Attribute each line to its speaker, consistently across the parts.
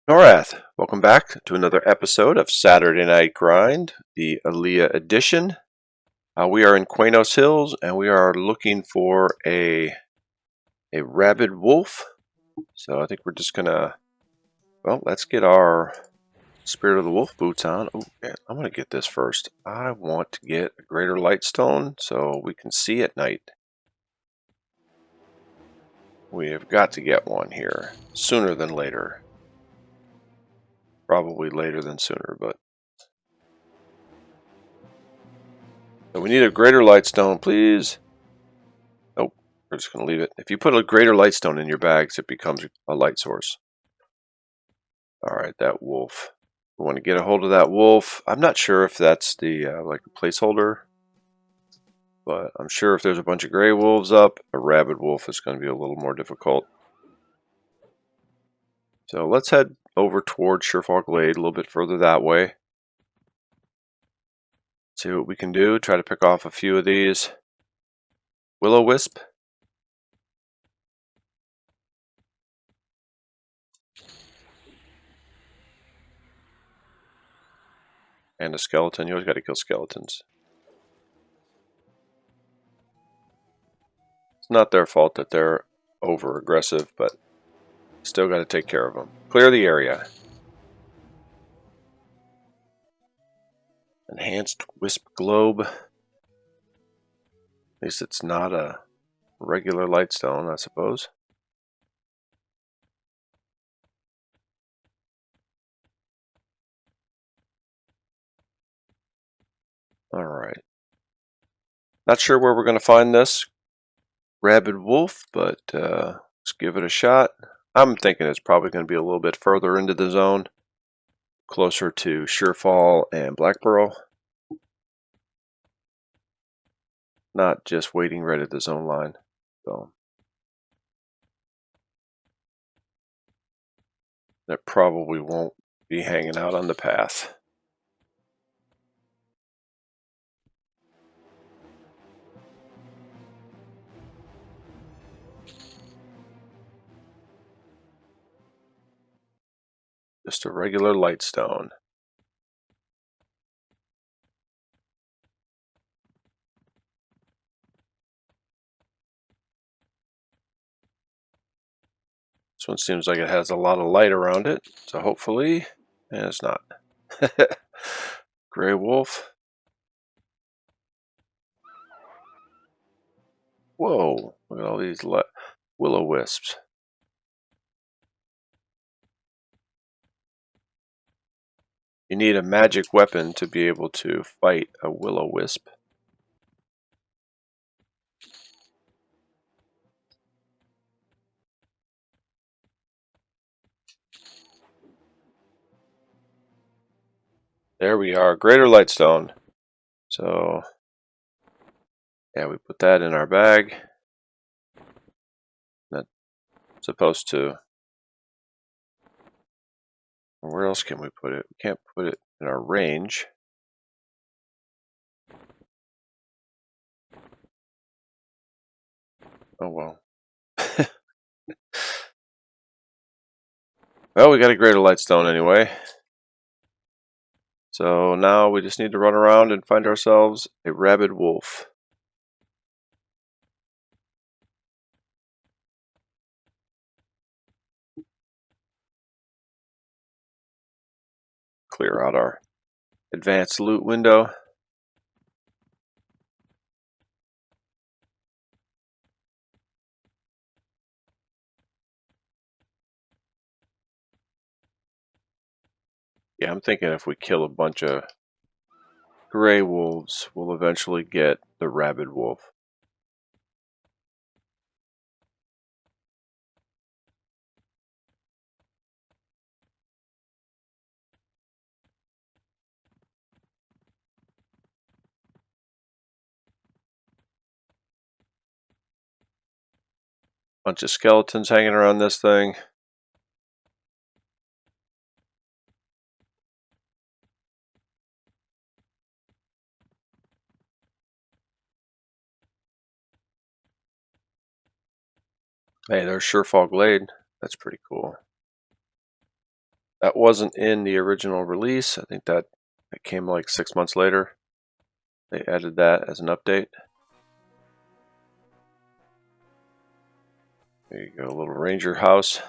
Speaker 1: Norrath, welcome back to another episode of Saturday Night Grind, the Aleighya edition. We are in Quanos Hills and we are looking for a rabid wolf. So I think we're just gonna, let's get our Spirit of the Wolf boots on. Oh, man, I'm gonna get this first. I want to get a greater light stone so we can see at night. We have got to get one here sooner than later. Probably later than sooner, but so we need a greater light stone, please. Nope, we're just going to leave it. If you put a greater light stone in your bags, it becomes a light source. Alright, that wolf. We want to get a hold of that wolf. I'm not sure if that's the like a placeholder, but I'm sure if there's a bunch of gray wolves up, a rabid wolf is going to be a little more difficult. So let's head over towards Surefall Glade, a little bit further that way. See what we can do. Try to pick off a few of these. Will-o-wisp. And a skeleton. You always got to kill skeletons. It's not their fault that they're over aggressive, but still got to take care of them. Clear the area. Enhanced wisp globe. At least it's not a regular lightstone, I suppose. Alright. Not sure where we're going to find this rabid wolf, but let's give it a shot. I'm thinking it's probably going to be a little bit further into the zone, closer to Surefall and Black Pearl. Not just waiting right at the zone line. So that probably won't be hanging out on the path. Just a regular lightstone. This one seems like it has a lot of light around it, so hopefully, and it's not. Gray wolf. Whoa, look at all these will-o-wisps. You need a magic weapon to be able to fight a will-o-wisp. There we are, greater lightstone. So, yeah, we put that in our bag. That's supposed to... Where else can we put it? We can't put it in our range. Oh well. Well, we got a greater lightstone anyway. So now we just need to run around and find ourselves a rabid wolf. Clear out our advanced loot window. Yeah, I'm thinking if we kill a bunch of gray wolves, we'll eventually get the rabid wolf. Bunch of skeletons hanging around this thing. Hey, there's Surefall Glade. That's pretty cool. That wasn't in the original release. I think that came like 6 months later. They added that as an update. There you go, a little ranger house.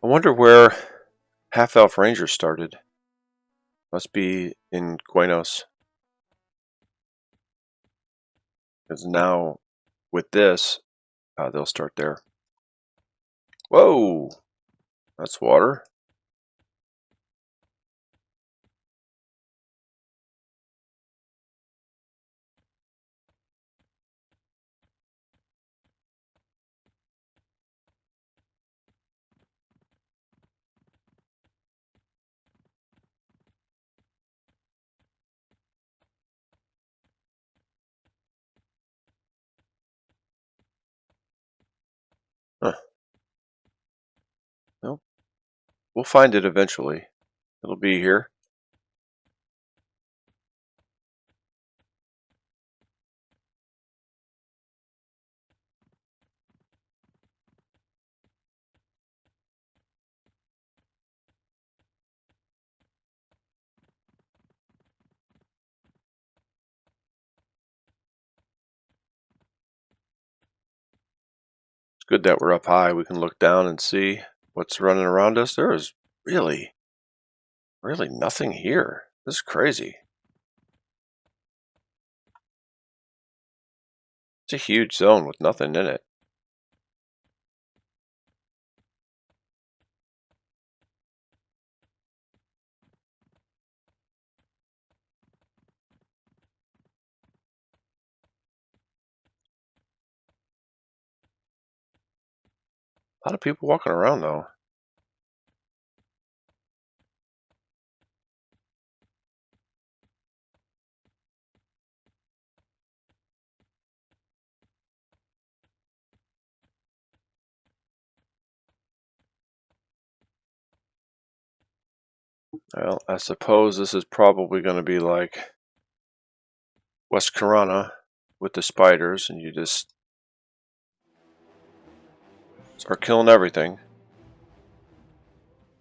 Speaker 1: I wonder where Half-Elf Rangers started. Must be in Quenos. Because now, with this, they'll start there. Whoa! That's water. Huh. Nope. We'll find it eventually. It'll be here. It's good that we're up high. We can look down and see what's running around us. There is really nothing here. This is crazy. It's a huge zone with nothing in it. A lot of people walking around though. Well, I suppose this is probably going to be like West Corona with the spiders, and you just start killing everything.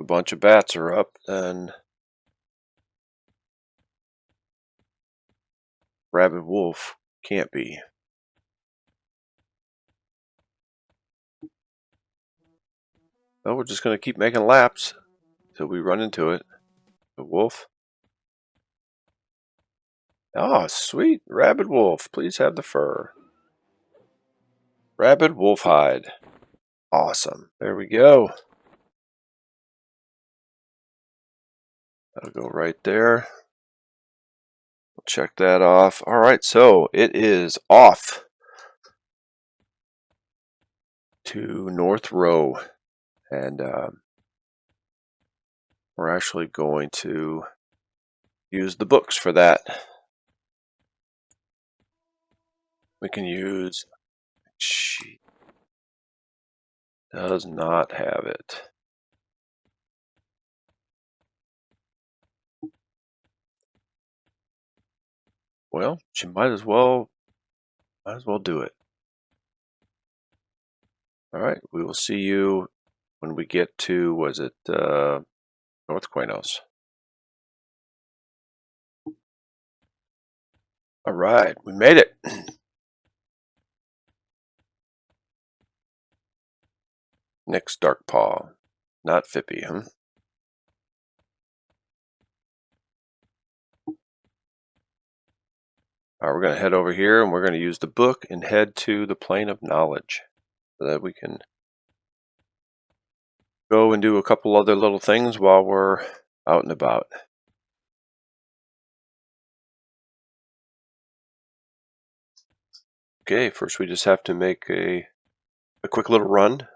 Speaker 1: A bunch of bats are up, and rabid wolf can't be. Well, we're just going to keep making laps till we run into it. The wolf. Oh, sweet. Rabid wolf. Please have the fur. Rabid wolf hide. Awesome. There we go. That'll go right there. We'll check that off. All right, so it is off to North Row. And we're actually going to use the books for that. We can use... She does not have it. Well, she might as well do it. All right, we will see you when we get to, was it North Quenos? All right, we made it. Nick's Darkpaw, not Fippy, huh? All right, we're going to head over here and we're going to use the book and head to the plane of knowledge so that we can go and do a couple other little things while we're out and about. Okay, first we just have to make a quick little run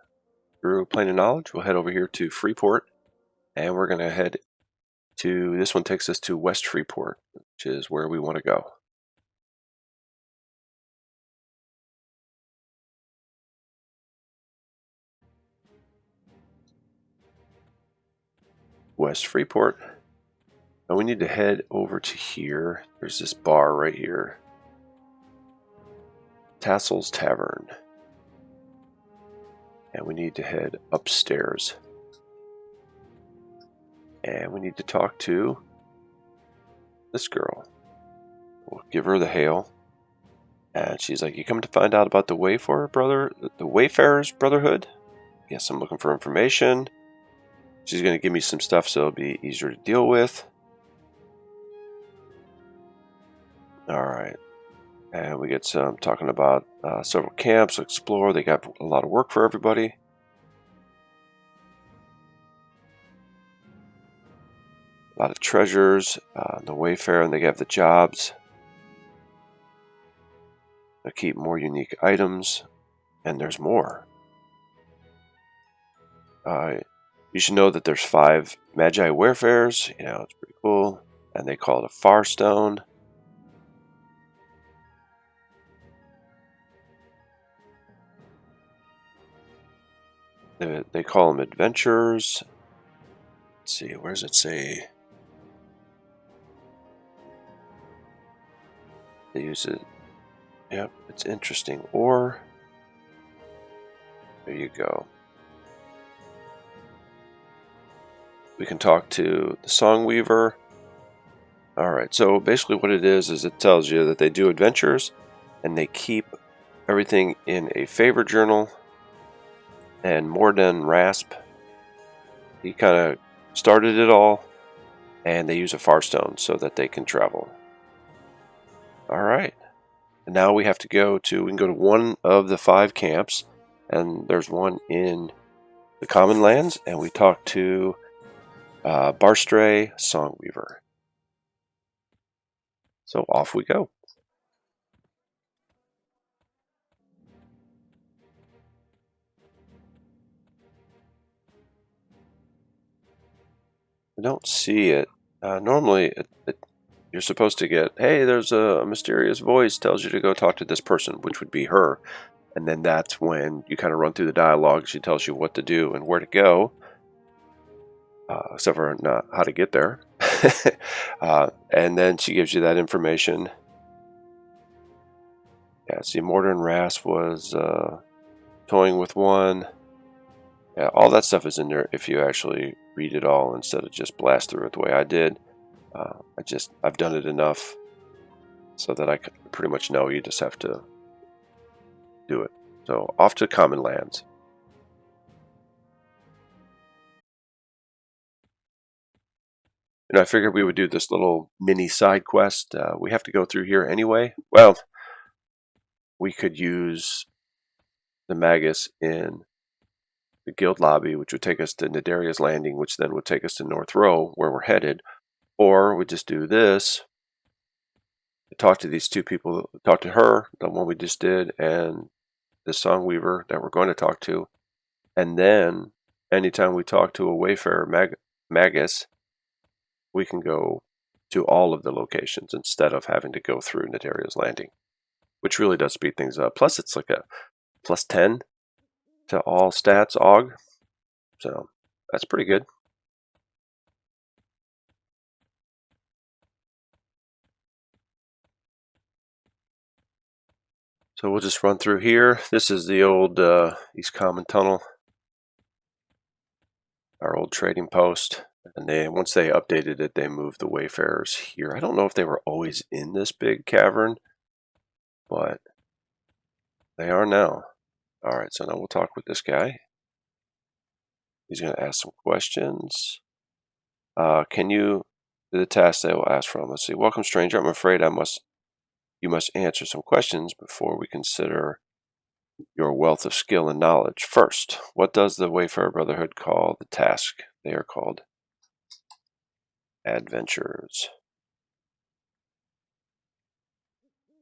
Speaker 1: through plane of knowledge. We'll head over here to Freeport and we're going to head to, this one takes us to West Freeport, which is where we want to go. West Freeport. And we need to head over to here. There's this bar right here. Tassel's Tavern. And we need to head upstairs. And we need to talk to this girl. We'll give her the hail. And she's like, you come to find out about the Wayfarers Brotherhood? Yes, I'm looking for information. She's going to give me some stuff so it'll be easier to deal with. Alright. And we get some talking about several camps to explore. They got a lot of work for everybody. A lot of treasures. The Wayfarer, and they have the jobs. They keep more unique items. And there's more. You should know that there's 5 Magi Wayfarers. You know, it's pretty cool. And they call it a Farstone. They call them adventurers. Let's see, where does it say? They use it. Yep, it's interesting. Or, there you go. We can talk to the Songweaver. Alright, so basically what it is it tells you that they do adventures and they keep everything in a favor journal. And Morden Rasp, he kind of started it all, and they use a Farstone so that they can travel. Alright, and now we can go to one of the 5 camps, and there's one in the Common Lands, and we talk to Barstray Songweaver. So off we go. I don't see it. Normally, you're supposed to get, hey, there's a mysterious voice tells you to go talk to this person, which would be her. And then that's when you kind of run through the dialogue. She tells you what to do and where to go. Except for not how to get there. And then she gives you that information. Yeah, see, Morden Rasp was toying with one. Yeah, all that stuff is in there if you actually read it all instead of just blast through it the way I did. I've done it enough so that I pretty much know you just have to do it. So off to Common Lands. And I figured we would do this little mini side quest. We have to go through here anyway. Well, we could use the Magus in the guild lobby, which would take us to Nadaria's Landing, which then would take us to North Row, where we're headed. Or we just do this, talk to these 2 people, talk to her, the one we just did, and the Songweaver that we're going to talk to. And then, anytime we talk to a Wayfarer Magus, we can go to all of the locations instead of having to go through Nadaria's Landing, which really does speed things up. Plus, it's like a plus 10 to all stats AUG, so that's pretty good. So we'll just run through here. This is the old East Common Tunnel, our old trading post. And once they updated it, they moved the Wayfarers here. I don't know if they were always in this big cavern, but they are now. Alright, so now we'll talk with this guy. He's going to ask some questions. Can you do the task they will ask from? Let's see. Welcome, stranger. I'm afraid you must answer some questions before we consider your wealth of skill and knowledge. First, what does the Wayfarer Brotherhood call the task? They are called adventures.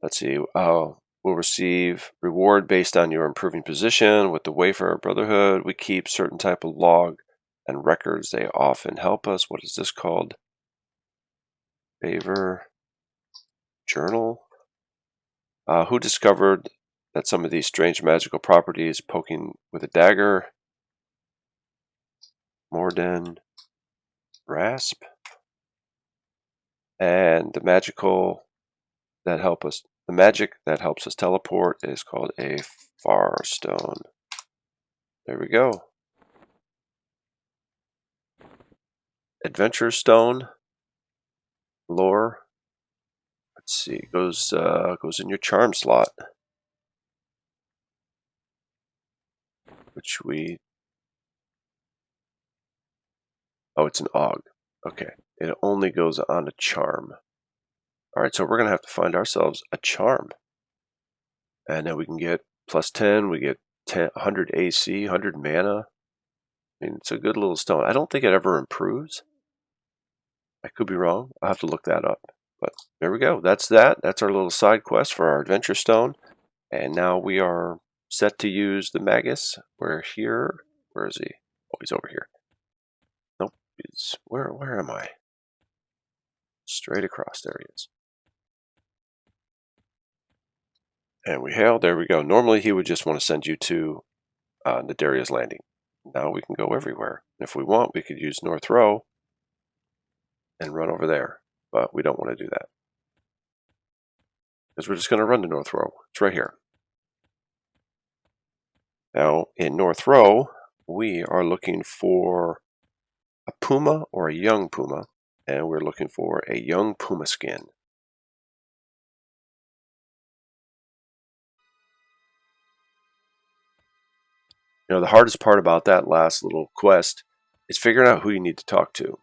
Speaker 1: Let's see. Will receive reward based on your improving position with the Wayfarer Brotherhood. We keep certain type of log and records. They often help us. What is this called? Favor journal. Who discovered that some of these strange magical properties? Poking with a dagger. Morden Rasp. And the magical that help us, the magic that helps us teleport is called a far stone. There we go. Adventure stone. Lore. Let's see. Goes in your charm slot, which we. Oh, it's an og. Okay. It only goes on a charm. All right, so we're gonna have to find ourselves a charm, and then we can get plus 10. We get 100 AC, 100 mana. I mean, it's a good little stone. I don't think it ever improves. I could be wrong. I'll have to look that up. But there we go. That's that. That's our little side quest for our adventure stone. And now we are set to use the Magus. We're here. Where is he? Oh, he's over here. Nope. He's where am I? Straight across. There he is. And we hail. There we go. Normally he would just want to send you to Nadaria's Landing. Now we can go everywhere. If we want, we could use North Row and run over there. But we don't want to do that, because we're just going to run to North Row. It's right here. Now, in North Row, we are looking for a puma or a young puma, and we're looking for a young puma skin. You know, the hardest part about that last little quest is figuring out who you need to talk to.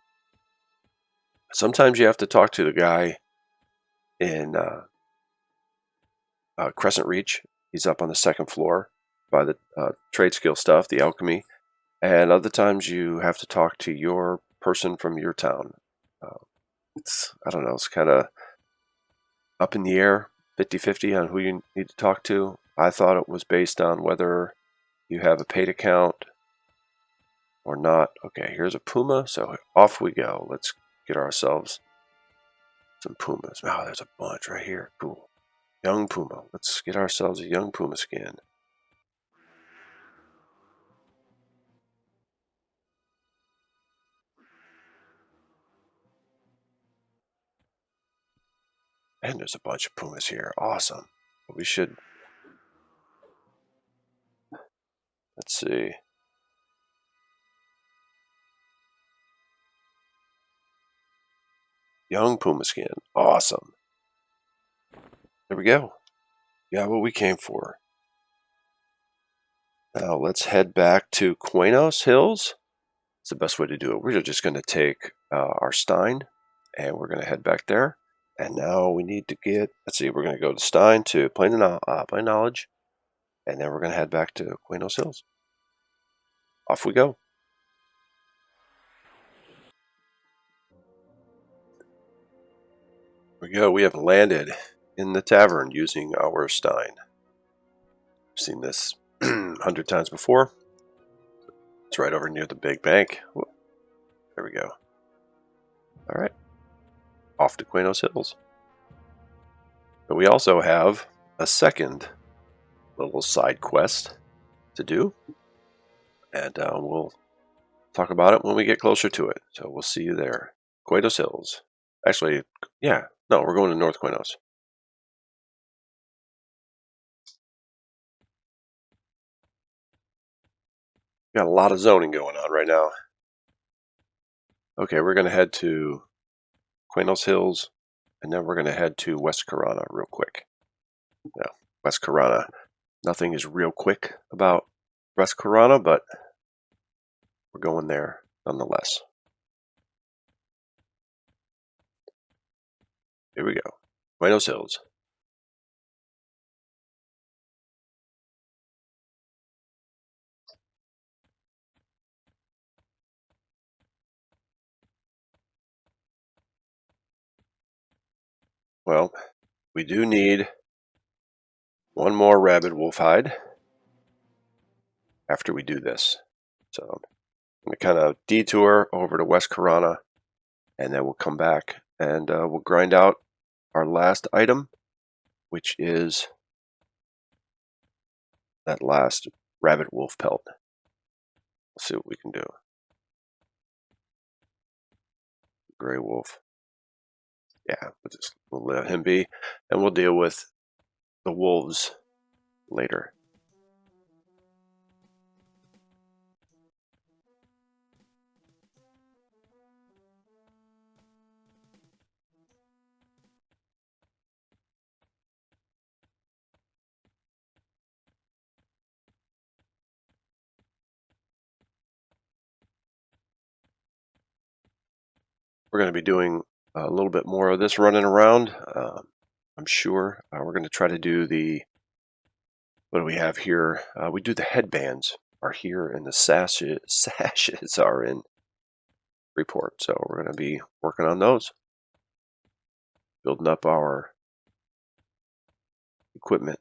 Speaker 1: Sometimes you have to talk to the guy in Crescent Reach. He's up on the second floor by the trade skill stuff, the alchemy. And other times you have to talk to your person from your town. I don't know, it's kind of up in the air, 50-50 on who you need to talk to. I thought it was based on whether you have a paid account or not. Okay, here's a puma, so off we go. Let's get ourselves some pumas. Oh, there's a bunch right here. Cool. Young puma. Let's get ourselves a young puma skin. And there's a bunch of pumas here. Awesome. We should... Let's see. Young puma skin. Awesome. There we go. Got what we came for. Now let's head back to Quenos Hills. It's the best way to do it. We're just going to take our Stein, and we're going to head back there. And now we need to get, let's see, we're going to go to Stein to Plain Knowledge, and then we're going to head back to Quenos Hills. Off we go. Here we go. We have landed in the tavern using our Stein. I've seen this 100 times before. It's right over near the big bank. Whoop. There we go. All right. Off to Quenos Hills. But we also have a second little side quest to do. And we'll talk about it when we get closer to it. So we'll see you there. Quenos Hills. Actually, yeah. No, we're going to North Quenos. Got a lot of zoning going on right now. Okay, we're going to head to Quenos Hills, and then we're going to head to West Corona real quick. Now, West Corona, nothing is real quick about West Corona, but we're going there nonetheless. Here we go. Quenos Hills. Well, we do need one more rabid wolf hide after we do this. So I'm going to kind of detour over to West Corona, and then we'll come back and we'll grind out our last item, which is that last rabbit wolf pelt. We'll see what we can do. Gray wolf. Yeah, we'll just We'll let him be, and we'll deal with the wolves later. We're going to be doing a little bit more of this running around. I'm sure we're going to try to do the, what do we have here? We do the headbands are here, and the sashes are in report. So we're going to be working on those, building up our equipment.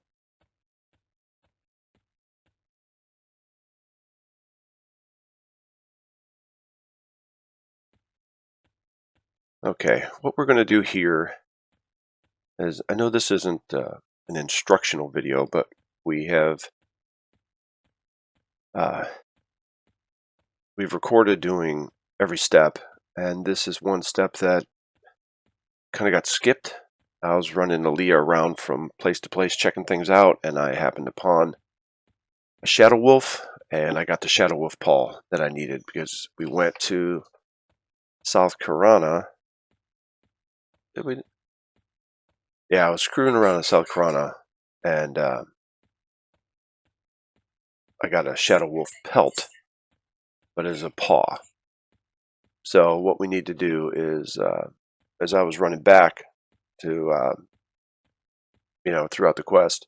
Speaker 1: Okay, what we're going to do here is, I know this isn't an instructional video, but we have we've recorded doing every step, and this is one step that kind of got skipped. I was running Aleighya around from place to place checking things out, and I happened upon a shadow wolf, and I got the shadow wolf paw that I needed because we went to South Karana. Did we? Yeah, I was screwing around in South Karana, and I got a shadow wolf pelt, but as a paw. So what we need to do is, as I was running back to, throughout the quest,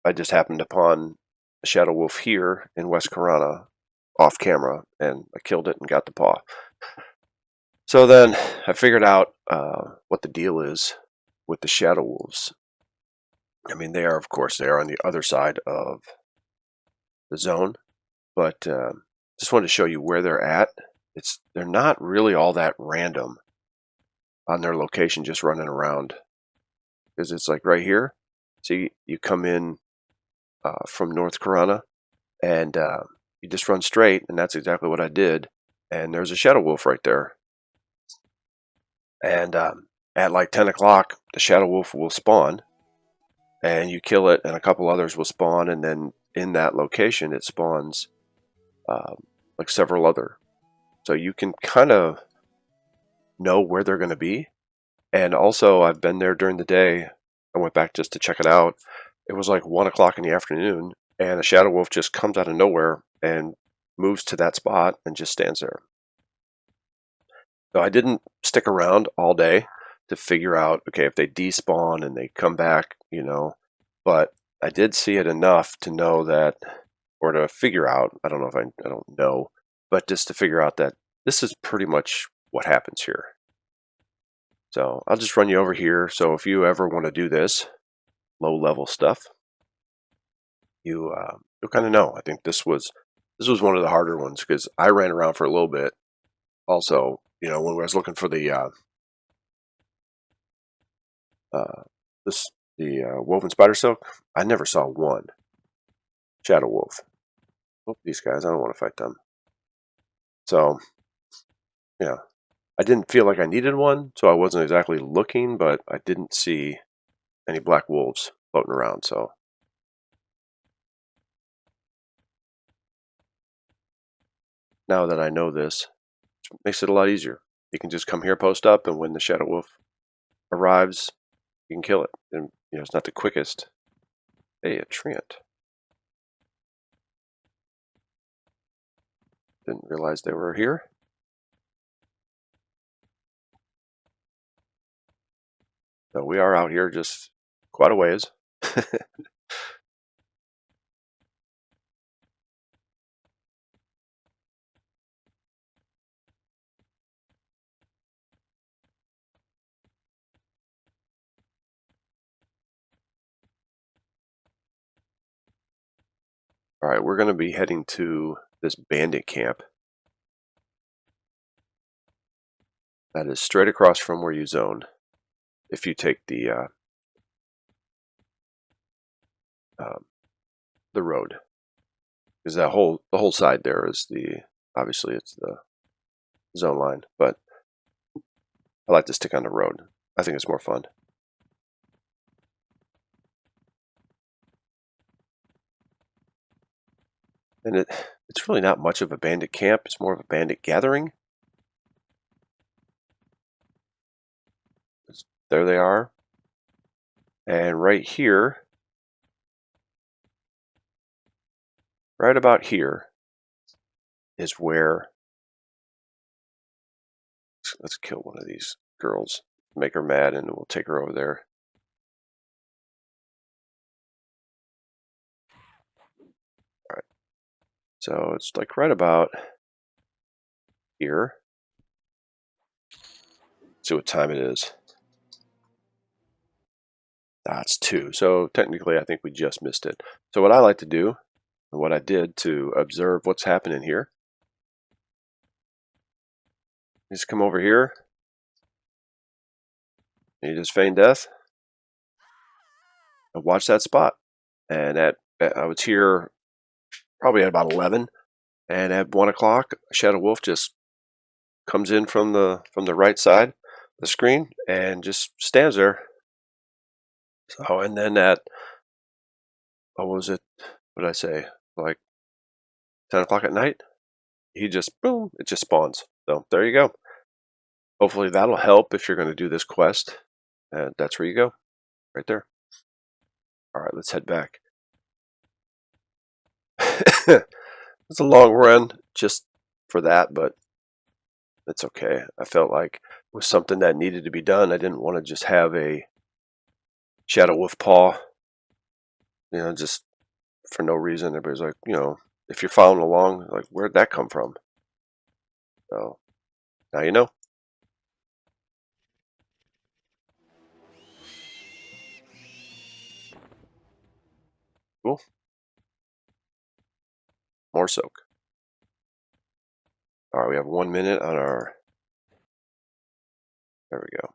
Speaker 1: I just happened upon a shadow wolf here in West Karana off camera, and I killed it and got the paw. So then I figured out what the deal is with the shadow wolves. I mean, they are, of course, they are on the other side of the zone, but just wanted to show you where they're at. They're not really all that random on their location, just running around, because it's like right here. See, you come in from North Karana, and you just run straight, and that's exactly what I did. And there's a shadow wolf right there. And at like 10 o'clock, the shadow wolf will spawn, and you kill it, and a couple others will spawn, and then in that location, it spawns like several other. So you can kind of know where they're going to be. And also, I've been there during the day. I went back just to check it out. It was like 1 o'clock in the afternoon, and a shadow wolf just comes out of nowhere and moves to that spot and just stands there. So I didn't stick around all day to figure out, okay, if they despawn and they come back, but I did see it enough to know that, or to figure out, I don't know if I don't know, but just to figure out that this is pretty much what happens here. So I'll just run you over here. So if you ever want to do this low level stuff, you'll kind of know. I think this was one of the harder ones because I ran around for a little bit. Also, when I was looking for the woven spider silk, I never saw one shadow wolf. Oh, these guys, I don't want to fight them. So, I didn't feel like I needed one, so I wasn't exactly looking, but I didn't see any black wolves floating around, so. Now that I know this, it makes it a lot easier. You can just come here, post up, and when the shadow wolf arrives, you can kill it. And it's not the quickest. Hey, a treant. Didn't realize they were here. So we are out here just quite a ways. All right, we're going to be heading to this bandit camp that is straight across from where you zone. If you take the road, because the whole side there is obviously it's the zone line, but I like to stick on the road. I think it's more fun. And it's really not much of a bandit camp. It's more of a bandit gathering. There they are. And right here, right about here, is where... Let's kill one of these girls, make her mad, and we'll take her over there. All right. So it's like right about here. See what time it is. That's 2. So technically, I think we just missed it. So what I like to do, and what I did to observe what's happening here, is come over here. And you just feign death. And watch that spot. And I was here probably at about 11. And at 1 o'clock, Shadow Wolf just comes in from the right side of the screen and just stands there. So, and then at, what was it? What did I say? Like 10 o'clock at night, he just, boom, it just spawns. So there you go. Hopefully that'll help if you're going to do this quest. And that's where you go, right there. All right, let's head back. It's a long run just for that, but it's okay. I felt like it was something that needed to be done. I didn't want to just have a Shadow Wolf paw, just for no reason. Everybody's like, if you're following along, like, where'd that come from? So now you know. Cool. More soak. All right, we have 1 minute on our... There we go.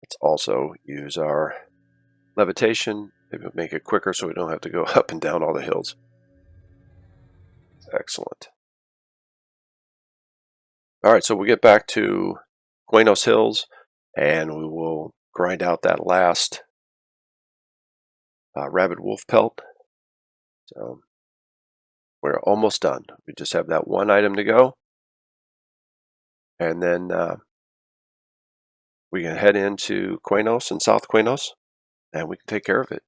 Speaker 1: Let's also use our levitation. Maybe we'll make it quicker so we don't have to go up and down all the hills. Excellent. All right, so we'll get back to Quenos Hills, and we will grind out that last rabid wolf pelt. So we're almost done. We just have that one item to go, and then we can head into Quenos and South Quenos, and we can take care of it.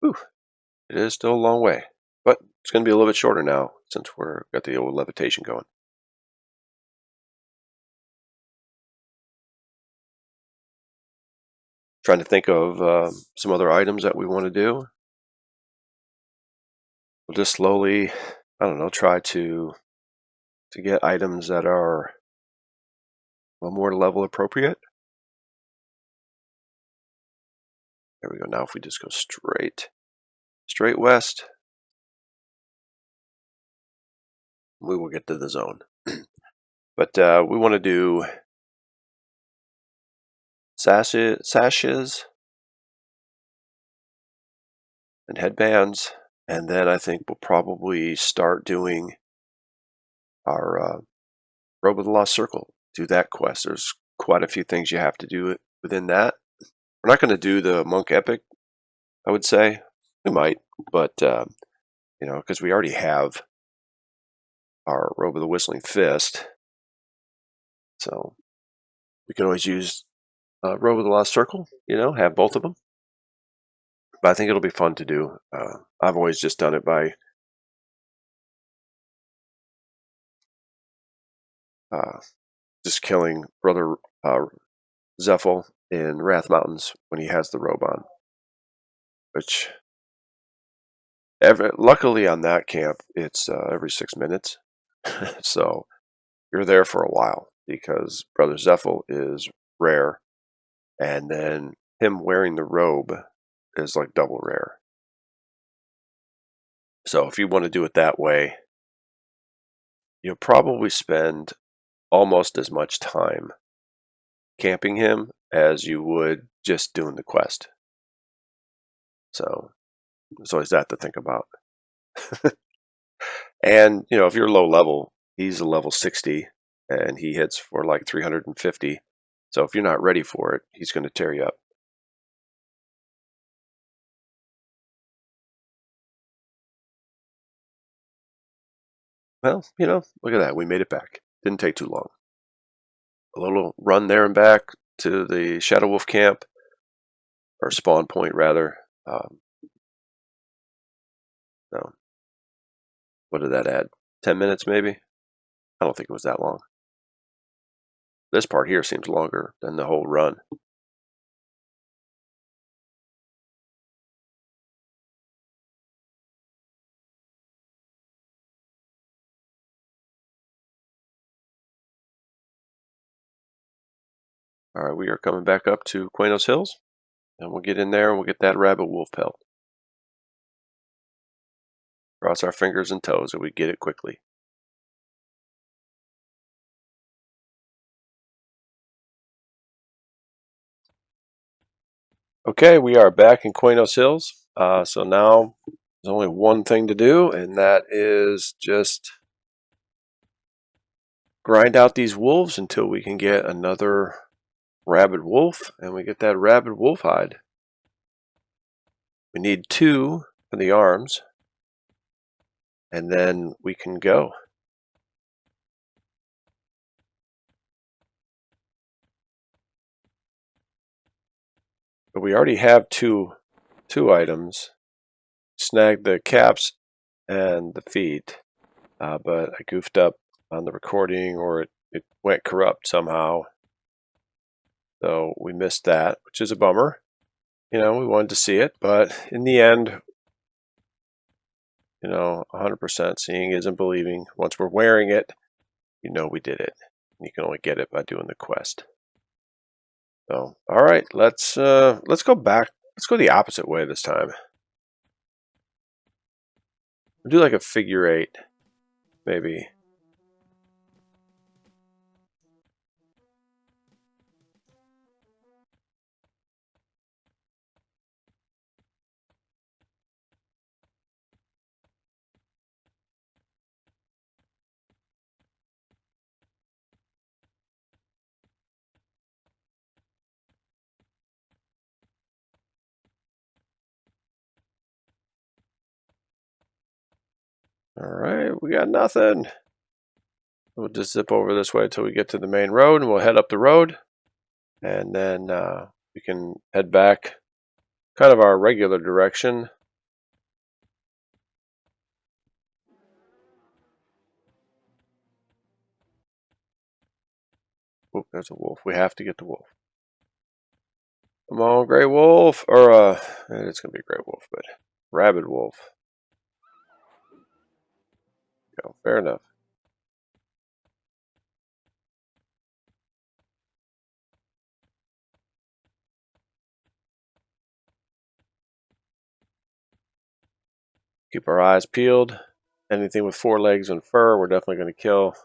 Speaker 1: Whew. It is still a long way, but it's going to be a little bit shorter now since we're got the old levitation going. Trying to think of some other items that we want to do. We'll just slowly, I don't know, try to get items that are a little more level appropriate. There we go. Now if we just go straight west, we will get to the zone. But we want to do sashes and headbands, and then I think we'll probably start doing our Robe of the Lost Circle. Do that quest. There's quite a few things you have to do within that. We're not going to do the Monk Epic, I would say. We might, but because we already have our Robe of the Whistling Fist, so we can always use Robe of the Lost Circle, have both of them. But I think it'll be fun to do. I've always just done it by just killing Brother Zephyl in Wrath Mountains when he has the robe on. Which, luckily on that camp, it's every 6 minutes. So you're there for a while because Brother Zephyl is rare. And then him wearing the robe is like double rare. So if you want to do it that way, you'll probably spend almost as much time camping him as you would just doing the quest. So there's always that to think about. And, you know, if you're low level, he's a level 60 and he hits for like 350. So if you're not ready for it, he's going to tear you up. Well, you know, look at that. We made it back. Didn't take too long. A little run there and back to the Shadow Wolf camp, or spawn point rather. No, what did that add? 10 minutes maybe? I don't think it was that long. This part here seems longer than the whole run. All right, we are coming back up to Quenos Hills, and we'll get in there and we'll get that rabbit wolf pelt. Cross our fingers and toes that we get it quickly. Okay, we are back in Quenos Hills. So now there's only one thing to do, and that is just grind out these wolves until we can get another rabid wolf, and we get that rabid wolf hide. We need 2 for the arms, and then we can go. But we already have two items. Snagged the caps and the feet, but I goofed up on the recording, or it went corrupt somehow. So we missed that, which is a bummer. You know, we wanted to see it, but in the end, you know, 100% seeing isn't believing. Once we're wearing it, you know we did it. You can only get it by doing the quest. So, all right, let's go back. Let's go the opposite way this time. We'll do like a figure 8, maybe. All right, we got nothing. We'll just zip over this way until we get to the main road, and we'll head up the road, and then we can head back kind of our regular direction. Oh, there's a wolf. We have to get the wolf. Come on, gray wolf. Or, it's going to be a gray wolf, but rabid wolf. Go. Fair enough. Keep our eyes peeled. Anything with 4 legs and fur, we're definitely going to kill.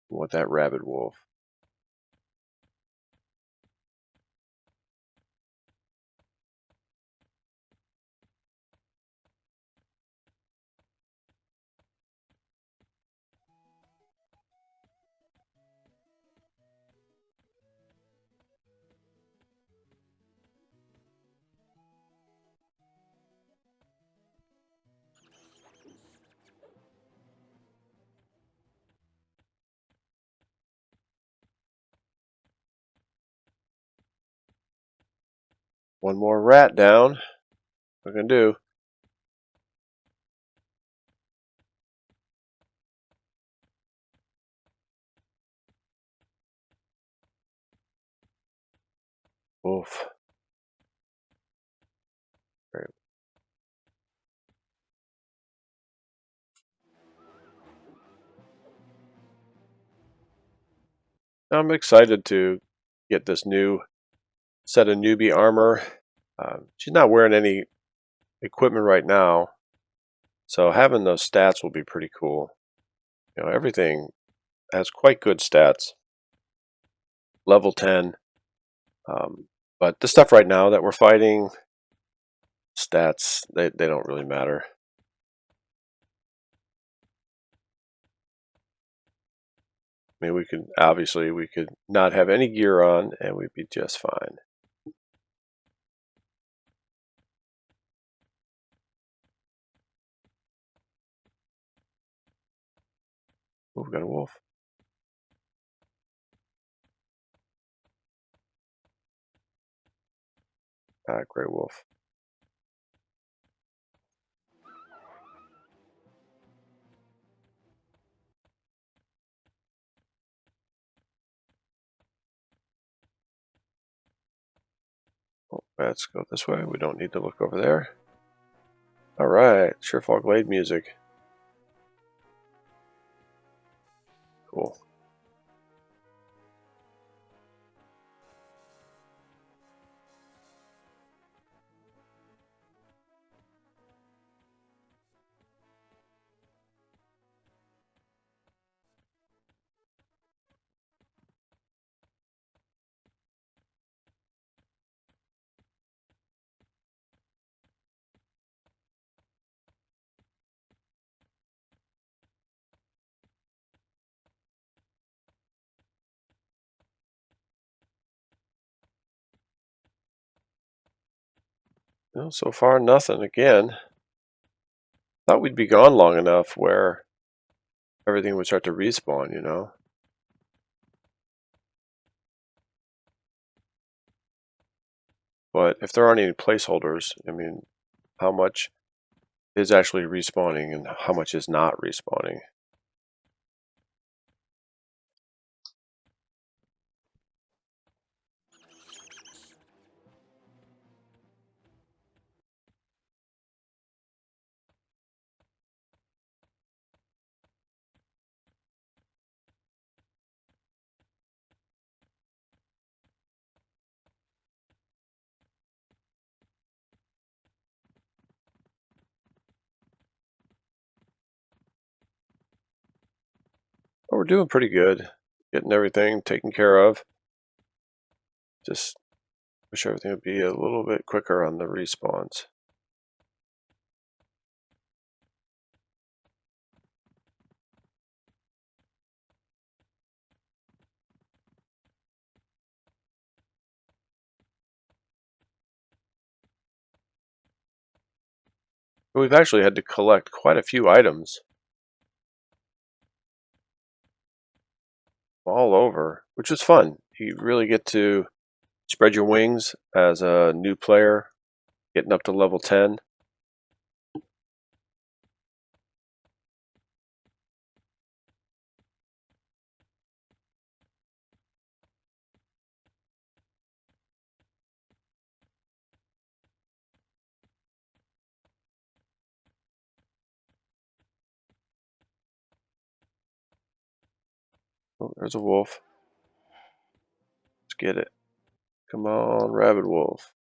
Speaker 1: We want that rabid wolf. One more rat down. What can I do? Wolf. Right. I'm excited to get this new set of newbie armor. She's not wearing any equipment right now, so having those stats will be pretty cool. You know, everything has quite good stats. Level 10. But the stuff right now that we're fighting, stats, they don't really matter. I mean, we could not have any gear on and we'd be just fine. Oh, we got a wolf. Ah, gray wolf. Oh, let's go this way. We don't need to look over there. All right, Surefall Glade music. Cool. No, so far nothing again. Thought we'd be gone long enough where everything would start to respawn, you know? But if there aren't any placeholders, I mean, how much is actually respawning and how much is not respawning? But we're doing pretty good. Getting everything taken care of. Just wish everything would be a little bit quicker on the respawns. But we've actually had to collect quite a few items all over, which was fun. You really get to spread your wings as a new player, getting up to level 10. Oh, there's a wolf. Let's get it. Come on, rabid wolf.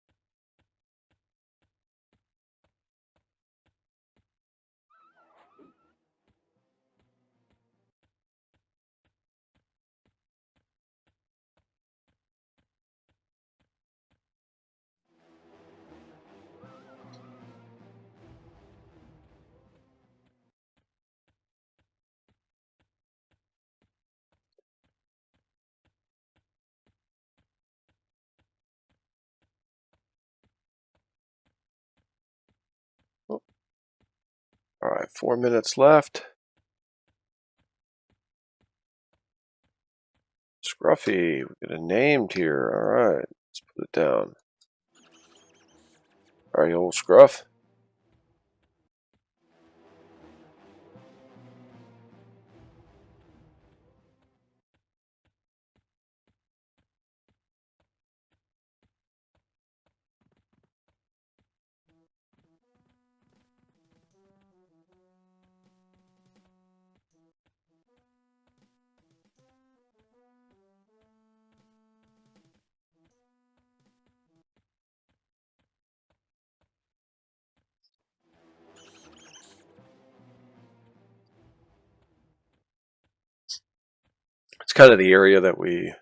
Speaker 1: Oh, all right, 4 minutes left. Scruffy, we get a named here. All right, let's put it down. All right, old Scruff. It's kind of the area that we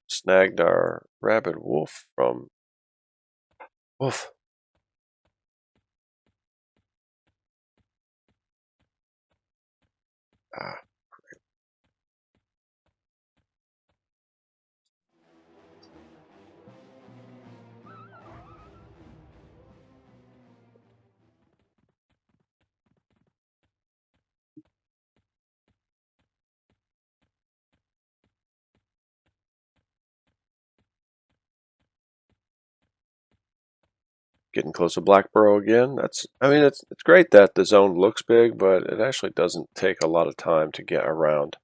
Speaker 1: snagged our rabid wolf from. Wolf. Ah, Getting close to Black Burrow again. I mean, it's great that the zone looks big, but it actually doesn't take a lot of time to get around.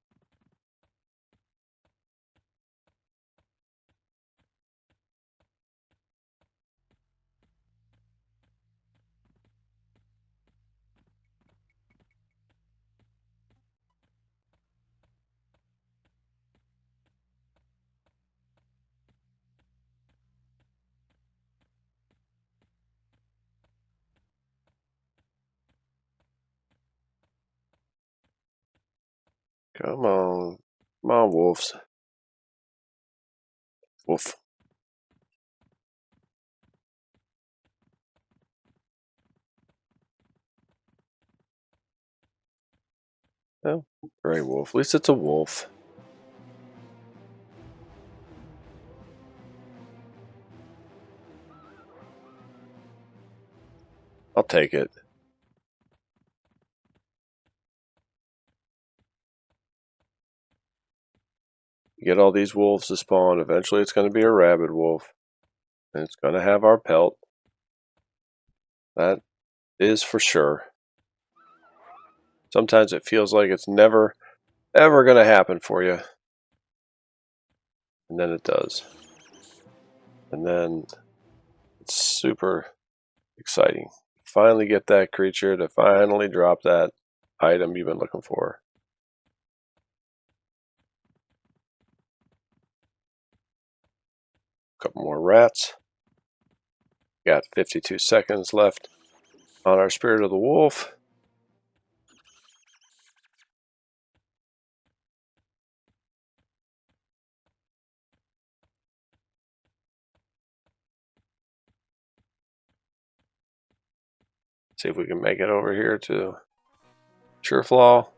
Speaker 1: Come on. Come on, wolves. Wolf. Oh, gray wolf. At least it's a wolf. I'll take it. Get all these wolves to spawn. Eventually it's going to be a rabid wolf. And it's going to have our pelt. That is for sure. Sometimes it feels like it's never, ever going to happen for you. And then it does. And then it's super exciting. Finally get that creature to finally drop that item you've been looking for. Couple more rats. Got 52 seconds left on our Spirit of the Wolf. See if we can make it over here to Sureflaw.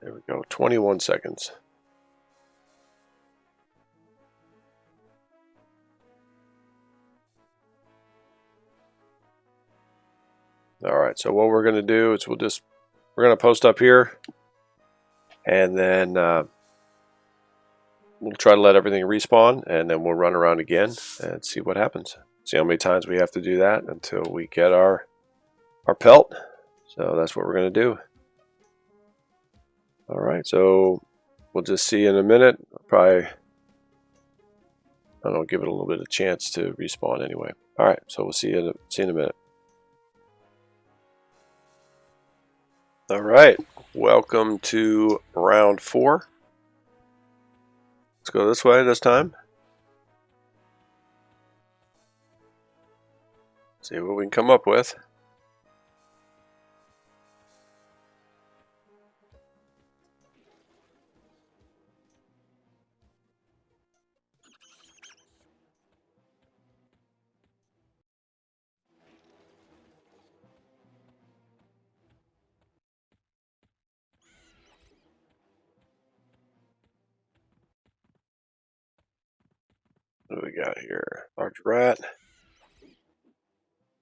Speaker 1: There we go, 21 seconds. All right, so what we're going to do is we're going to post up here, and then we'll try to let everything respawn, and then we'll run around again and see what happens. See how many times we have to do that until we get our pelt. So that's what we're going to do. All right, so we'll just see in a minute. Probably, I don't know, give it a little bit of chance to respawn anyway. All right, so we'll see you in a minute. All right, welcome to round 4. Let's go this way this time. See what we can come up with. What do we got here? Large rat.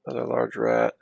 Speaker 1: Another large rat.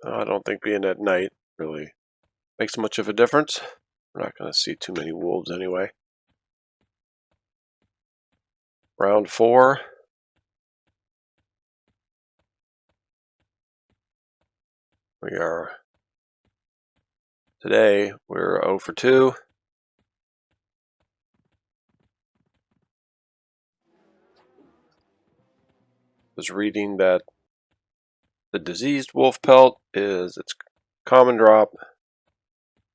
Speaker 1: I don't think being at night really makes much of a difference. We're not going to see too many wolves anyway. Round 4. Today we're 0 for 2. Was reading that the diseased wolf pelt is its common drop,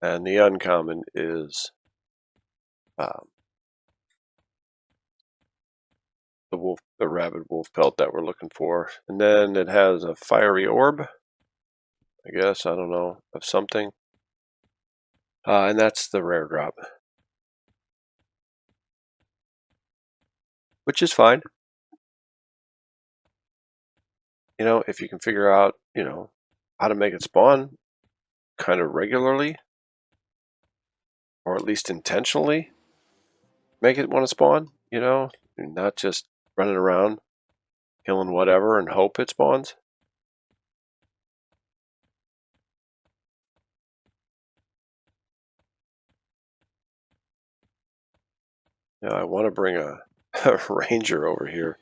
Speaker 1: and the uncommon is the rabid wolf pelt that we're looking for. And then it has a fiery orb, I guess, I don't know, of something. And that's the rare drop. which is fine. You know, if you can figure out, you know, how to make it spawn kind of regularly, or at least intentionally make it want to spawn, you know, and not just running around killing whatever and hope it spawns. Yeah, I want to bring a ranger over here,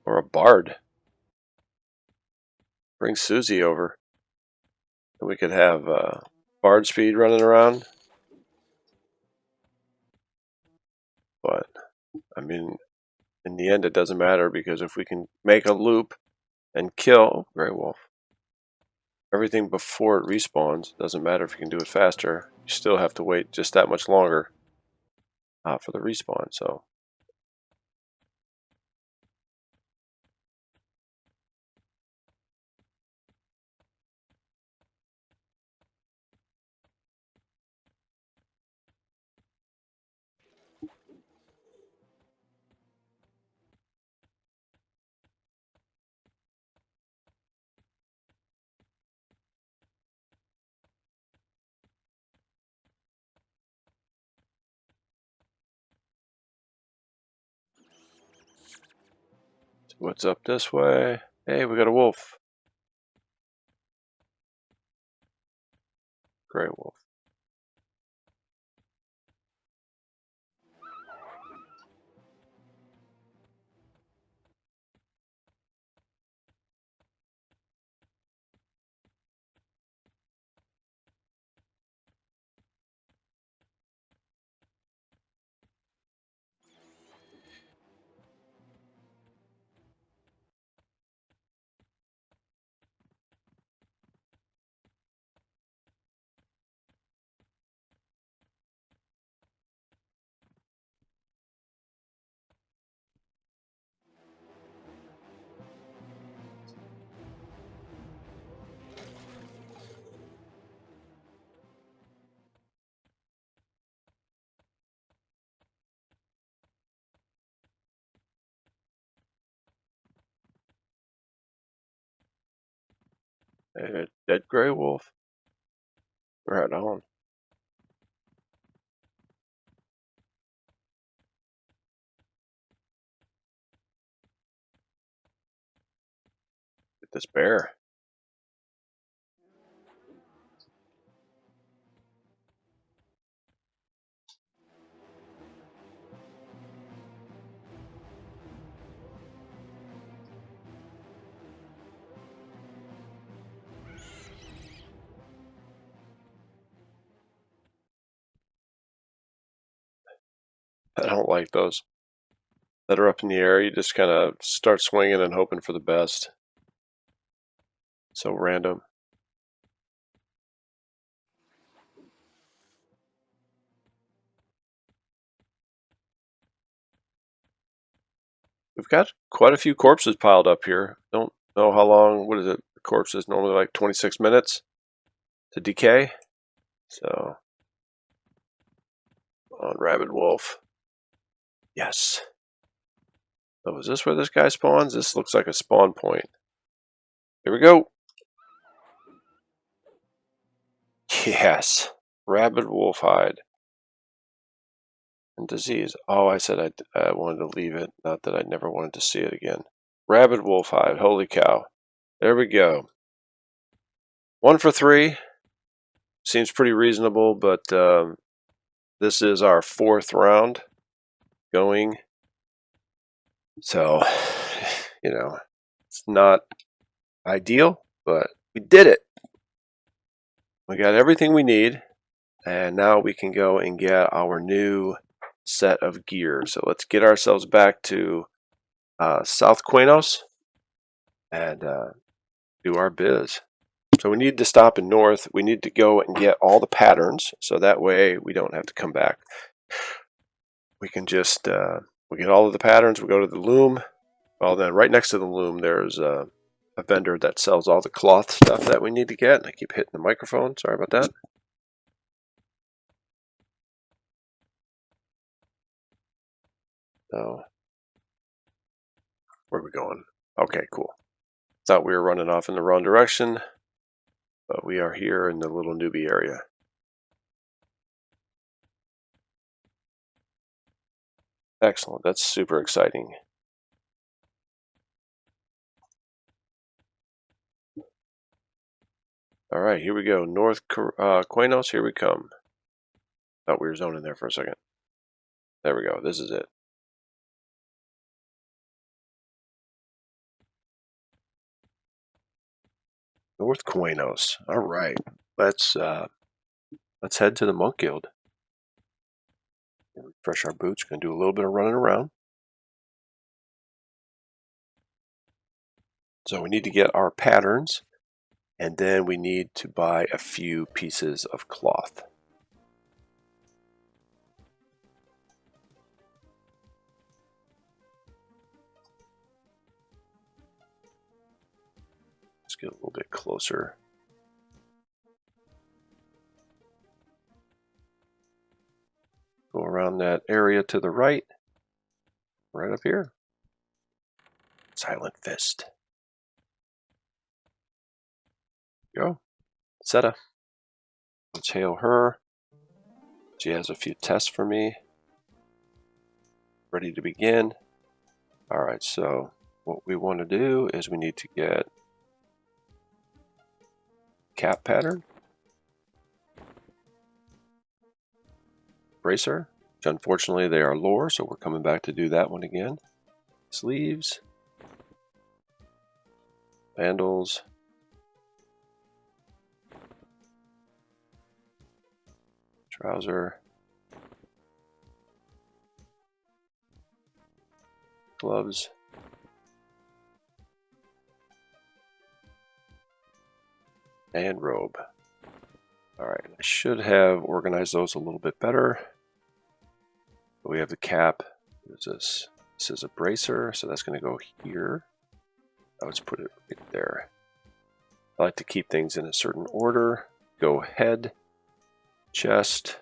Speaker 1: or a bard. Bring Susie over, and we could have bard speed running around. But I mean, in the end, it doesn't matter, because if we can make a loop and kill Grey Wolf, everything before it respawns, doesn't matter if you can do it faster. You still have to wait just that much longer for the respawn. So. What's up this way? Hey, we got a wolf. Grey wolf. Hey, dead Grey wolf. Right on. Get this bear. I don't like those that are up in the air. You just kind of start swinging and hoping for the best. So random. We've got quite a few corpses piled up here. Don't know how long. What is it? Corpses normally like 26 minutes to decay. So, on rabid wolf. Yes. So is this where this guy spawns? This looks like a spawn point. Here we go. Yes. Rabid wolf hide. And disease. Oh, I said I wanted to leave it. Not that I never wanted to see it again. Rabid wolf hide. Holy cow. There we go. 1 for 3. Seems pretty reasonable, but this is our 4th round going. So, you know, it's not ideal, but we did it. We got everything we need, and now we can go and get our new set of gear. So let's get ourselves back to South Quenos and do our biz. So we need to stop in North. We need to go and get all the patterns, so that way we don't have to come back. We can just we get all of the patterns. We go to the loom. Well, then right next to the loom, there's a vendor that sells all the cloth stuff that we need to get. And I keep hitting the microphone. Sorry about that. So, where are we going? Okay, cool. Thought we were running off in the wrong direction, but we are here in the little Newbie area. Excellent. That's super exciting. All right, here we go. North Quainos, here we come. Thought we were zoning there for a second. There we go. This is it. North Quainos. All right. Let's head to the Monk Guild. Refresh our boots. Gonna do a little bit of running around. So we need to get our patterns, and then we need to buy a few pieces of cloth. Let's get a little bit closer. Go around that area to the right. Right up here. Silent Fist. Go. Seta. Let's hail her. She has a few tests for me. Ready to begin. Alright, so what we want to do is we need to get cap pattern. Bracer, which unfortunately they are lore, so we're coming back to do that one again. Sleeves. Vandals. Trouser. Gloves. And robe. Alright, I should have organized those a little bit better. We have the cap. What is this? This is a bracer, so that's going to go here. Let's put it right there. I like to keep things in a certain order. Go head, chest,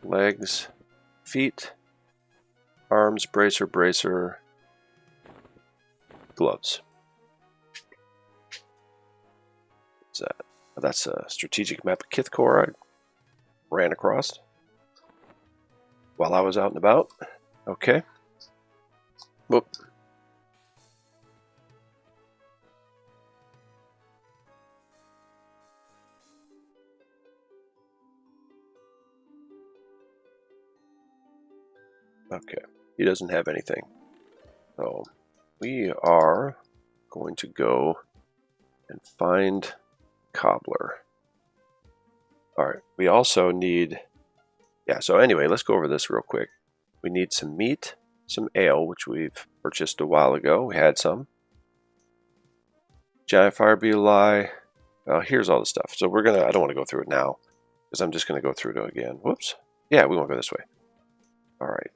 Speaker 1: legs, feet, arms, bracer, bracer, gloves. What's that? That's a strategic map of Kithcore I ran across while I was out and about. Okay. Whoop. Okay. He doesn't have anything. So we are going to go and find Cobbler. Alright, we also need, so anyway, let's go over this real quick. We need some meat, some ale, which we've purchased a while ago. We had some. Giant Fire Beelie. Here's all the stuff. So we're gonna, I don't want to go through it now, because I'm just gonna go through it again. Whoops. Yeah, we won't go this way. Alright.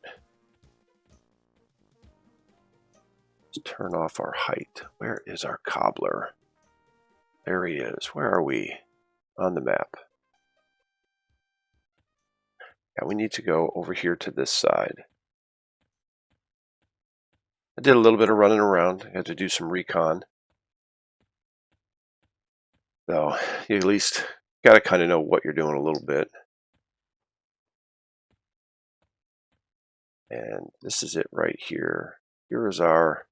Speaker 1: Let's turn off our height. Where is our Cobbler? There he is. Where are we on the map? Yeah, we need to go over here to this side. I did a little bit of running around. I had to do some recon. So you at least got to kind of know what you're doing a little bit. And this is it right here. Here is the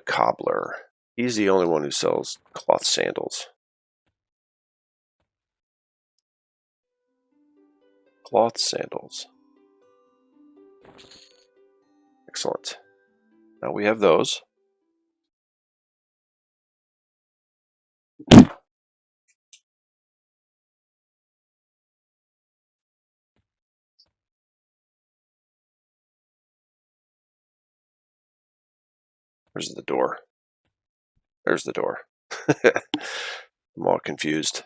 Speaker 1: Cobbler. He's the only one who sells cloth sandals. Cloth sandals. Excellent. Now we have those. Where's the door? There's the door. I'm all confused.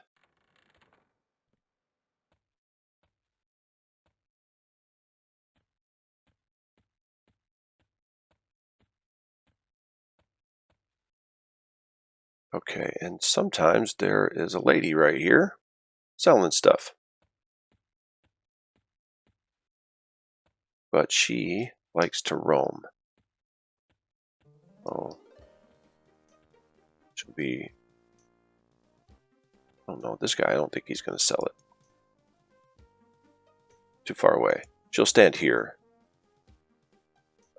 Speaker 1: Okay, and sometimes there is a lady right here selling stuff. but she likes to roam. Oh, she'll be... Oh no, this guy, I don't think he's going to sell it. Too far away. She'll stand here.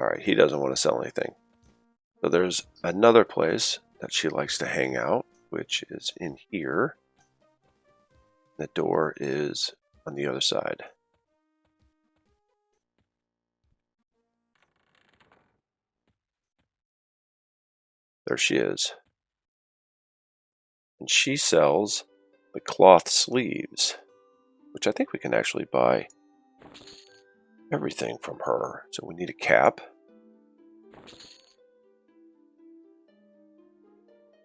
Speaker 1: Alright, he doesn't want to sell anything. So there's another place that she likes to hang out, which is in here. The door is on the other side. There she is. And she sells the cloth sleeves, which I think we can actually buy everything from her. So we need a cap,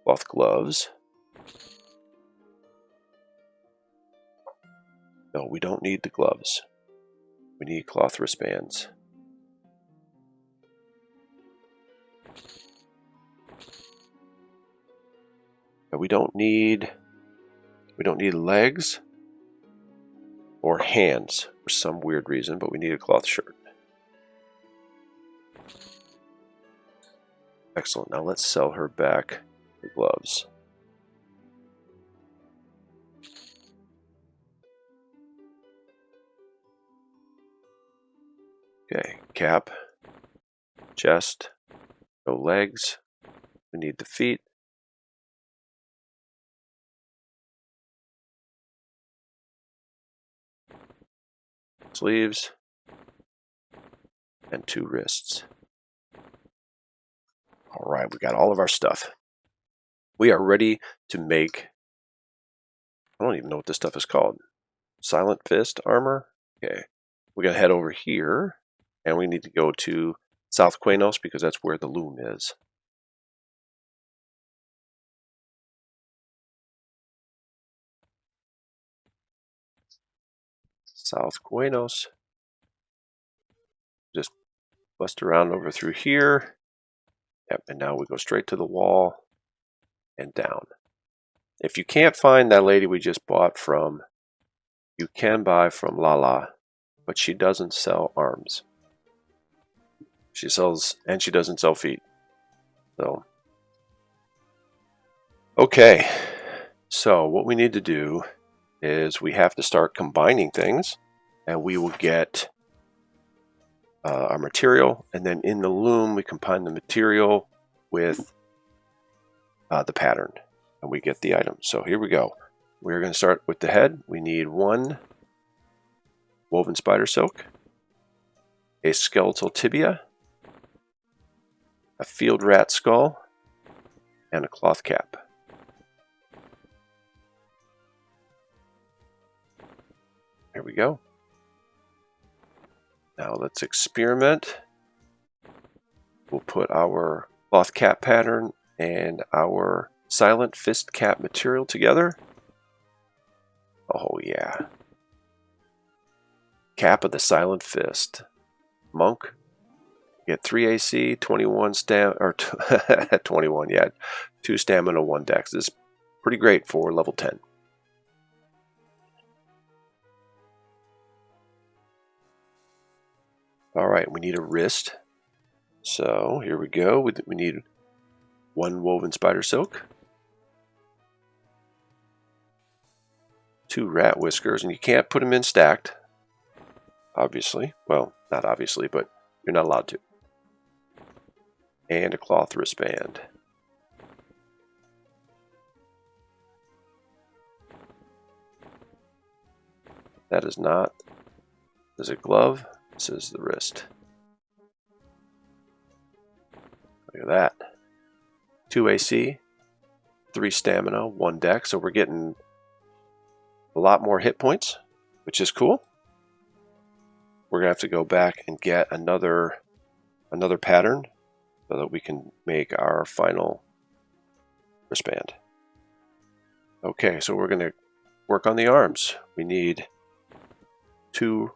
Speaker 1: cloth gloves. No, we don't need the gloves. We need cloth wristbands. And we don't need legs or hands for some weird reason, but we need a cloth shirt. Excellent. Now let's sell her back the gloves. Okay, cap, chest, no legs. We need the feet. Sleeves, and 2 wrists. All right, we got all of our stuff. We are ready to make, I don't even know what this stuff is called. Silent Fist armor? Okay, we're going to head over here, and we need to go to South Quainos because that's where the loom is. South Quainos. Just bust around over through here. Yep, and now we go straight to the wall and down. If you can't find that lady we just bought from, you can buy from Lala, but she doesn't sell arms. She sells, and she doesn't sell feet. So, okay. So what we need to do is we have to start combining things, and we will get our material, and then in the loom we combine the material with the pattern, and we get the item. So here we go. We're going to start with the head. We need 1 woven spider silk, a skeletal tibia, a field rat skull, and a cloth cap. Here we go. Now let's experiment. We'll put our cloth cap pattern and our silent fist cap material together. Oh yeah. Cap of the silent fist. Monk. Get 3 AC, 21 stam, or 21, yeah. 2 stamina, 1 dex. This is pretty great for level 10. Alright, we need a wrist. So here we go. We need 1 woven spider silk, 2 rat whiskers, and you can't put them in stacked, obviously. Well, not obviously, but you're not allowed to. And a cloth wristband. That is not, this is a glove, this is the wrist. Look at that. 2 AC, 3 stamina, 1 dex, so we're getting a lot more hit points, which is cool. We're going to have to go back and get another pattern so that we can make our final wristband. Okay, so we're going to work on the arms. We need 2,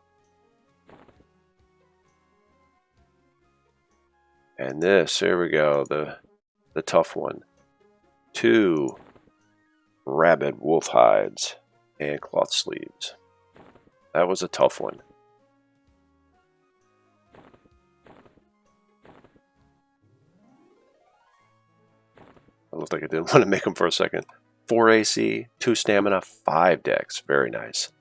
Speaker 1: and this, here we go, the tough one. 2 rabid wolf hides and cloth sleeves. That was a tough one. I looked like I didn't want to make them for a second. 4 AC, 2 stamina, 5 dex. Very nice.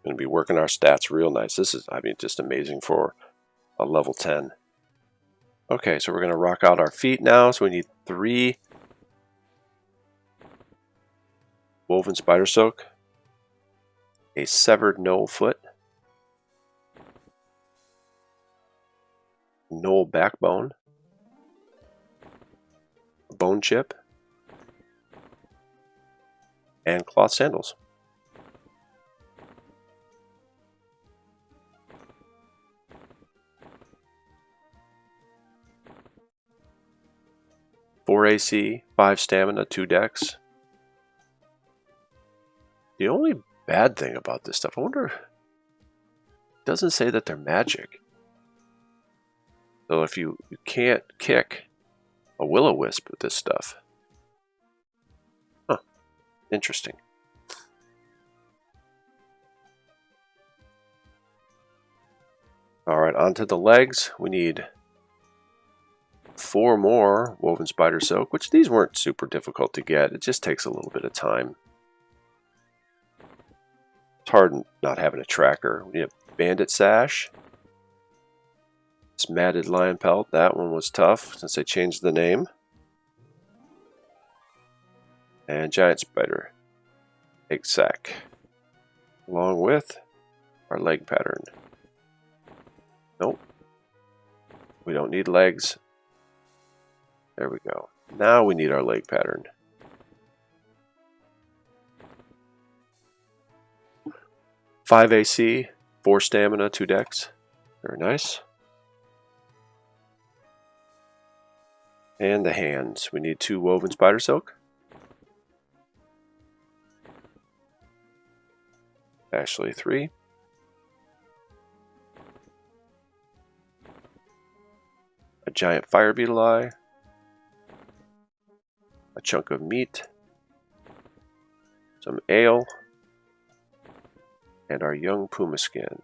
Speaker 1: Going to be working our stats real nice. This is, I mean, just amazing for a level 10. Okay, so we're going to rock out our feet now. So we need 3 woven spider silk, a severed knoll foot, knoll backbone, a bone chip, and cloth sandals. Four AC, 5 stamina, 2 dex. The only bad thing about this stuff, I wonder, it doesn't say that they're magic. So if you can't kick a will-o-wisp with this stuff. Huh, interesting. Alright, onto the legs. We need 4 more woven spider silk, which these weren't super difficult to get. It just takes a little bit of time. It's hard not having a tracker. We need a bandit sash. This matted lion pelt, that one was tough since they changed the name. And giant spider egg sack, along with our leg pattern. Nope, we don't need legs. There we go. Now we need our leg pattern. Five AC, 4 stamina, 2 dex. Very nice. And the hands. We need 2 woven spider silk. Actually 3. A giant fire beetle eye. A chunk of meat. Some ale. And our young puma skin.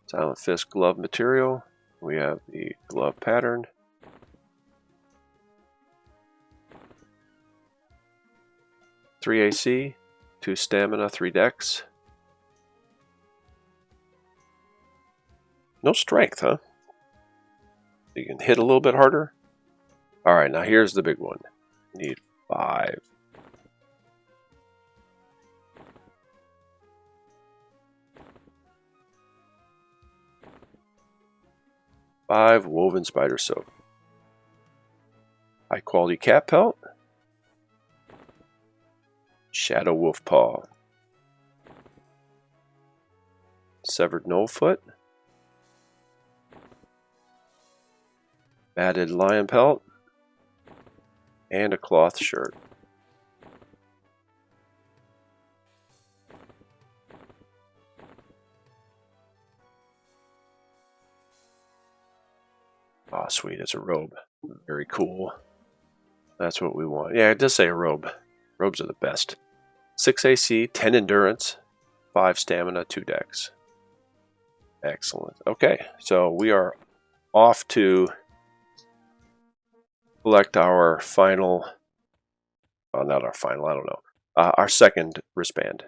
Speaker 1: Silent Fist glove material. We have the glove pattern. Three AC, 2 stamina, 3 dex. No strength, huh? You can hit a little bit harder. Alright, now here's the big one. We need 5. Five woven spider silk. High quality cat pelt. Shadow wolf paw. Severed knoll foot. Matted lion pelt. And a cloth shirt. Oh, sweet, it's a robe. Very cool. That's what we want. Yeah, it does say a robe. Robes are the best. 6 AC, 10 endurance, 5 stamina, 2 dex. Excellent. Okay, so we are off to collect our final, well, not our final, I don't know, our second wristband.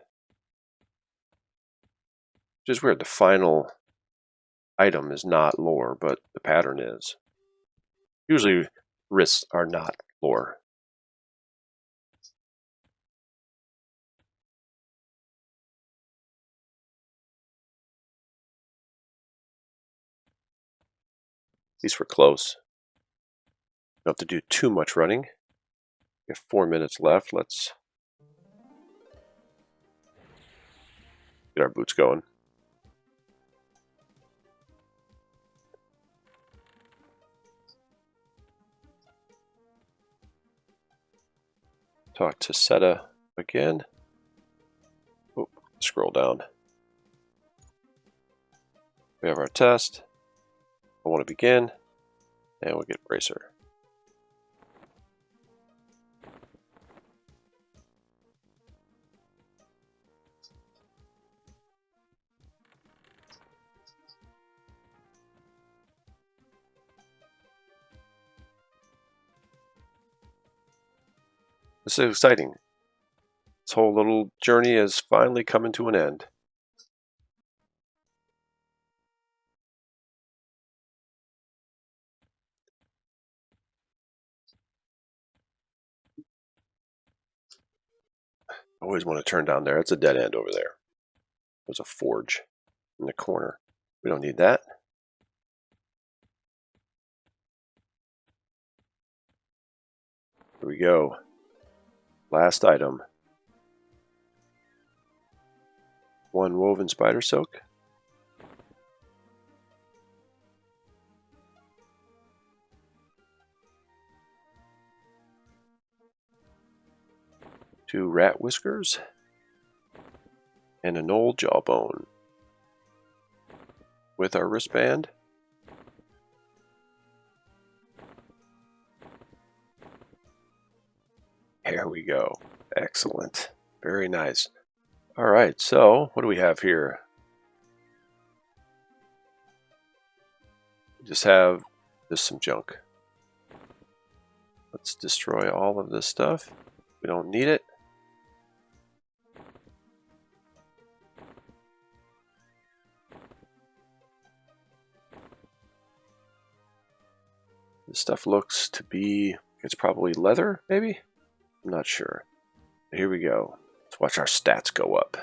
Speaker 1: Which is weird, the final item is not lore, but the pattern is. Usually wrists are not lore. At least we're close. Don't have to do too much running. We have 4 minutes left. Let's get our boots going. Talk to Seta again. Oh, scroll down. We have our test. I want to begin. And we'll get Bracer. This is exciting. This whole little journey is finally coming to an end. I always want to turn down there. It's a dead end over there. There's a forge in the corner. We don't need that. Here we go. Last item. 1 woven spider silk. Two rat whiskers. And a knoll jawbone. With our wristband. Here we go. Excellent. Very nice. All right, so what do we have here? We just have some junk. Let's destroy all of this stuff. We don't need it. This stuff looks to be, it's probably leather, maybe? I'm not sure. Here we go. Let's watch our stats go up.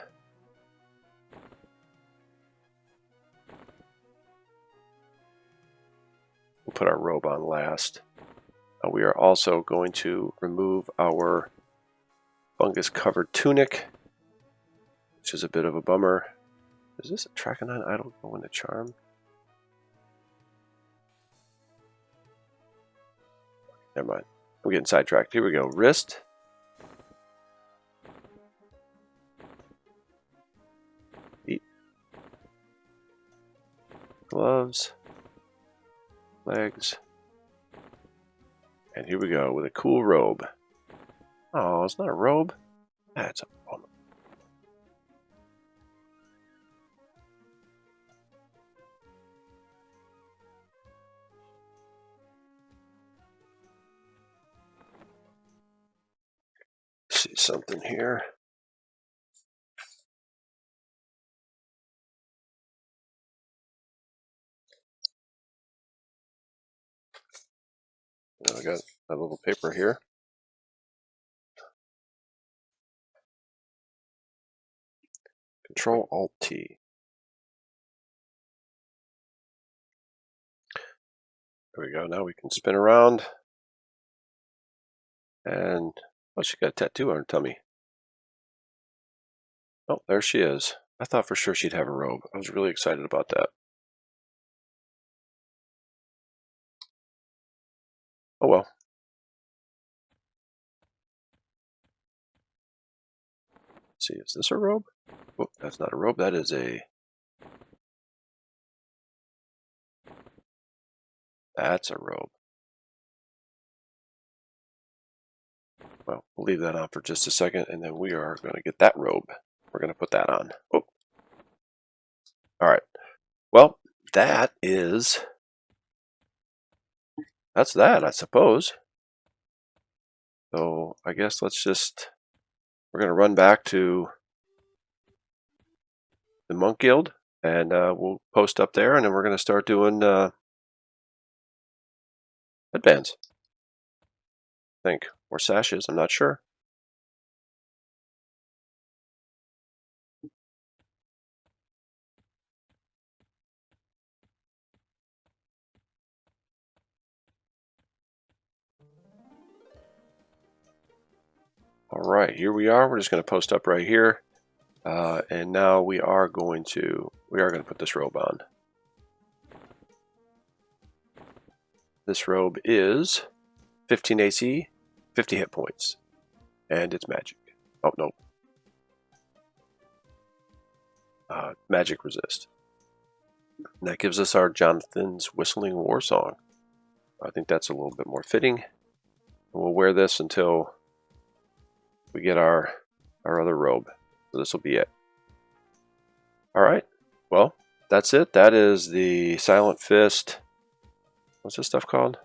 Speaker 1: We'll put our robe on last. We are also going to remove our fungus-covered tunic, which is a bit of a bummer. Is this a Trachonon idol go into charm? Never mind. I'm getting sidetracked. Here we go. Wrist. Feet. Gloves. Legs. And here we go with a cool robe. Oh, it's not a robe. That's a bummer. See something here. Now I got a little paper here. Control-Alt-T. There we go. Now we can spin around. And, oh, she got a tattoo on her tummy. Oh, there she is. I thought for sure she'd have a robe. I was really excited about that. Oh well. Let's see, is this a robe? Oh, that's not a robe. That is a... That's a robe. Well, we'll leave that on for just a second, and then we are going to get that robe. We're going to put that on. Oh. All right. Well, that is... That's that, I suppose. So I guess let's just... We're going to run back to the Monk Guild, and we'll post up there, and then we're going to start doing headbands, I think, or sashes, I'm not sure. All right, here we are. We're just going to post up right here, and now we are going to put this robe on. This robe is 15 AC, 50 hit points, and it's magic. Oh no, magic resist. And that gives us our Jonathan's Whistling War Song. I think that's a little bit more fitting. And we'll wear this until we get our other robe. So this will be it. All right. Well, that's it. That is the Silent Fist. What's this stuff called?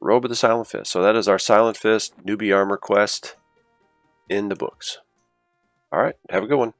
Speaker 1: Robe of the Silent Fist. So that is our Silent Fist newbie armor quest in the books. All right, have a good one.